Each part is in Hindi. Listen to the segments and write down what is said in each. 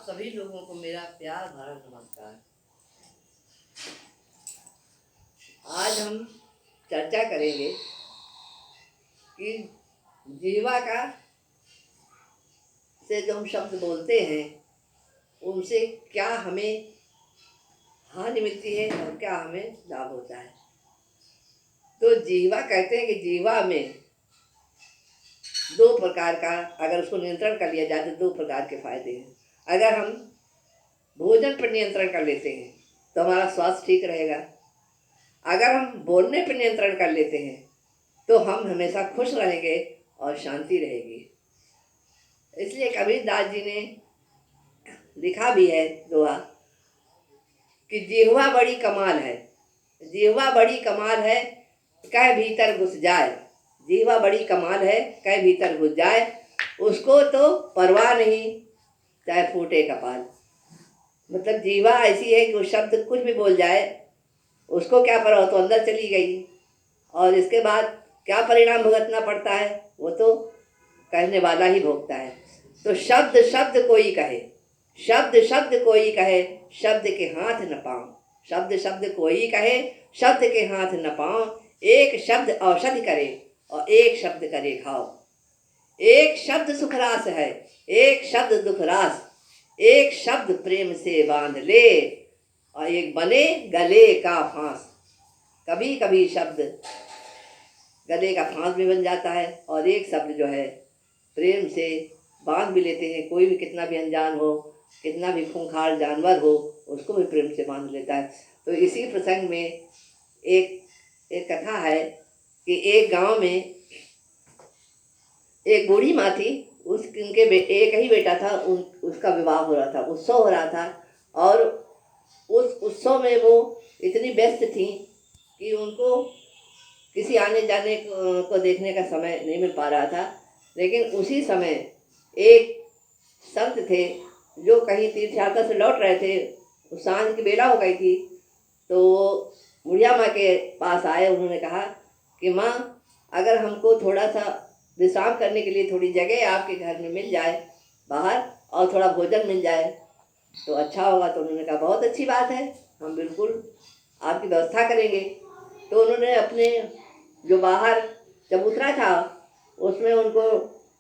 सभी लोगों को मेरा प्यार भरा नमस्कार। आज हम चर्चा करेंगे कि जीवा का से जो हम शब्द बोलते हैं उनसे क्या हमें हानि मिलती है और क्या हमें लाभ होता है। तो जीवा कहते हैं कि जीवा में दो प्रकार का, अगर उसको नियंत्रण कर लिया जाए तो दो प्रकार के फायदे हैं। अगर हम भोजन पर नियंत्रण कर लेते हैं तो हमारा स्वास्थ्य ठीक रहेगा। अगर हम बोलने पर नियंत्रण कर लेते हैं तो हम हमेशा खुश रहेंगे और शांति रहेगी। इसलिए कबीरदास जी ने लिखा भी है दोहा कि जिह्वा बड़ी कमाल है, जिह्वा बड़ी कमाल है कह भीतर घुस जाए, जिह्वा बड़ी कमाल है कह भीतर घुस जाए, उसको तो परवाह नहीं चाहे फूटे कपाल। मतलब जीवा ऐसी है कि वो शब्द कुछ भी बोल जाए उसको क्या परवाह, तो अंदर चली गई और इसके बाद क्या परिणाम भुगतना पड़ता है वो तो कहने वाला ही भोगता है। तो शब्द शब्द कोई कहे, शब्द शब्द कोई कहे, शब्द के हाथ न पाँव, शब्द शब्द कोई कहे, शब्द के हाथ न पाँव, एक शब्द औषधि करे और एक शब्द करे घाव। एक शब्द सुखरास है, एक शब्द दुखरास, एक शब्द प्रेम से बांध ले और एक बने गले का फांस। कभी कभी शब्द गले का फांस भी बन जाता है और एक शब्द जो है प्रेम से बांध भी लेते हैं। कोई भी कितना भी अनजान हो, कितना भी खूंखार जानवर हो, उसको भी प्रेम से बांध लेता है। तो इसी प्रसंग में एक कथा है कि एक गांव में एक बूढ़ी माँ थी। उनके एक ही बेटा था, उसका विवाह हो रहा था, उत्सव हो रहा था और उस उत्सव में वो इतनी व्यस्त थी कि उनको किसी आने जाने को देखने का समय नहीं मिल पा रहा था। लेकिन उसी समय एक संत थे जो कहीं तीर्थ यात्रा से लौट रहे थे, सांझ की बेला हो गई थी, तो बुढ़िया माँ के पास आए। उन्होंने कहा कि माँ, अगर हमको थोड़ा सा विश्राम करने के लिए थोड़ी जगह आपके घर में मिल जाए बाहर और थोड़ा भोजन मिल जाए तो अच्छा होगा। तो उन्होंने कहा बहुत अच्छी बात है, हम बिल्कुल आपकी व्यवस्था करेंगे। तो उन्होंने अपने जो बाहर चबूतरा था उसमें उनको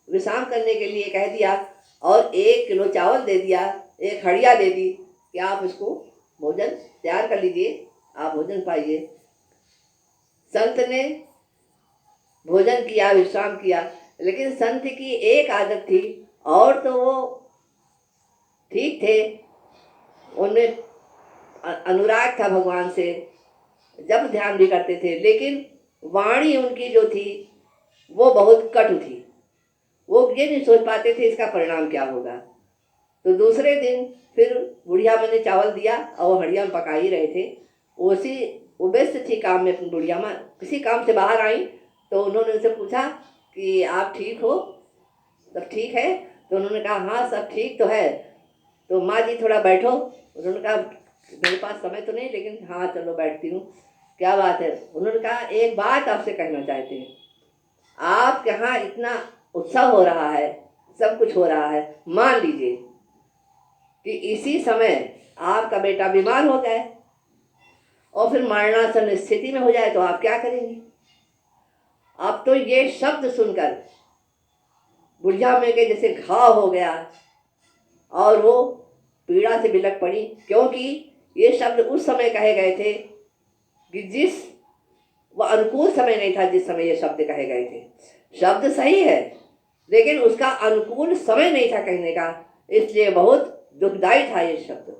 विश्राम करने के लिए कह दिया और 1 किलो चावल दे दिया, एक हड़िया दे दी कि आप इसको भोजन तैयार कर लीजिए, आप भोजन पाइए। संत ने भोजन किया, विश्राम किया। लेकिन संत की एक आदत थी, और तो वो ठीक थे, उन्हें अनुराग था भगवान से, जब ध्यान भी करते थे, लेकिन वाणी उनकी जो थी वो बहुत कटु थी। वो ये नहीं सोच पाते थे इसका परिणाम क्या होगा। तो दूसरे दिन फिर बुढ़िया माँ ने चावल दिया और वो हड़िया में पका ही रहे थे। वो व्यस्त थी काम में। अपनी बुढ़िया माँ किसी काम से बाहर आई तो उन्होंने उनसे पूछा कि आप ठीक हो, सब ठीक है? तो उन्होंने कहा हाँ सब ठीक तो है। तो माँ जी थोड़ा बैठो। उन्होंने कहा मेरे पास समय तो नहीं, लेकिन हाँ चलो बैठती हूँ, क्या बात है? उन्होंने कहा एक बात आपसे कहना चाहते हैं, आप यहाँ इतना उत्सव हो रहा है, सब कुछ हो रहा है, मान लीजिए कि इसी समय आपका बेटा बीमार हो जाए और फिर मरणासन स्थिति में हो जाए तो आप क्या करेंगे? अब तो ये शब्द सुनकर बुढ़िया में के जैसे घाव हो गया और वो पीड़ा से बिलख पड़ी, क्योंकि ये शब्द उस समय कहे गए थे कि जिस वह अनुकूल समय नहीं था जिस समय ये शब्द कहे गए थे। शब्द सही है लेकिन उसका अनुकूल समय नहीं था कहने का, इसलिए बहुत दुखदायी था ये शब्द।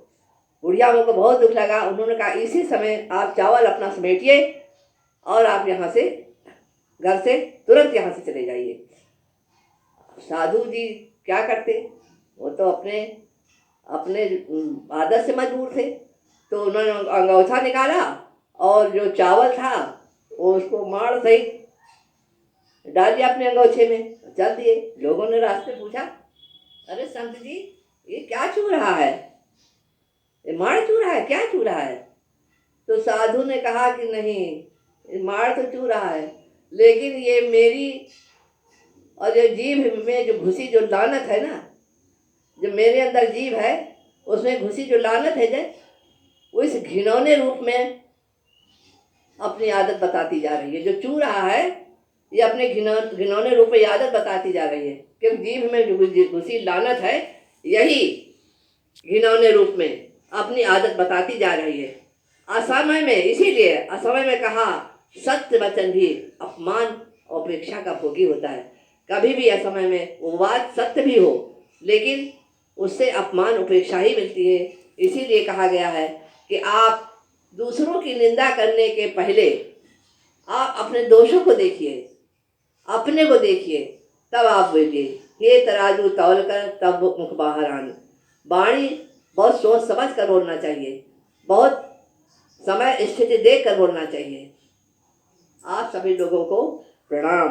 बुढ़िया को बहुत दुख लगा। उन्होंने कहा इसी समय आप चावल अपना समेटिए और आप यहाँ से, घर से तुरंत यहाँ से चले जाइए। साधु जी क्या करते, वो तो अपने अपने आदत से मजबूर थे। तो उन्होंने अंगौछा निकाला और जो चावल था वो उसको माड़ सहित डाल दिया अपने अंगोछे में, चल दिए। लोगों ने रास्ते पूछा, अरे संत जी ये क्या चू रहा है, ये माड़ चू रहा है, क्या चू रहा है? तो साधु ने कहा कि नहीं, ये माड़ तो चू रहा है, लेकिन ये मेरी और ये जीभ में जो घुसी जो लानत है ना, जो मेरे अंदर जीभ है उसमें घुसी जो लानत है जय, वो इस घिनौने रूप में अपनी आदत बताती जा रही है। जो चू रहा है ये अपने घिनौने रूप में आदत बताती जा रही है, क्योंकि जीभ में जो घुसी लानत है यही घिनौने रूप में अपनी आदत बताती जा रही है। असमय में, इसीलिए असमय में कहा सत्य वचन भी अपमान और उपेक्षा का भोगी होता है। कभी भी असमय में वो बात सत्य भी हो लेकिन उससे अपमान उपेक्षा ही मिलती है। इसीलिए कहा गया है कि आप दूसरों की निंदा करने के पहले आप अपने दोषों को देखिए, अपने को देखिए, तब आप बोलिए। हे तराजू तौल कर तब मुख बाहर आन। वाणी बहुत सोच समझ कर बोलना चाहिए, बहुत समय स्थिति देख कर बोलना चाहिए। आप सभी लोगों को प्रणाम।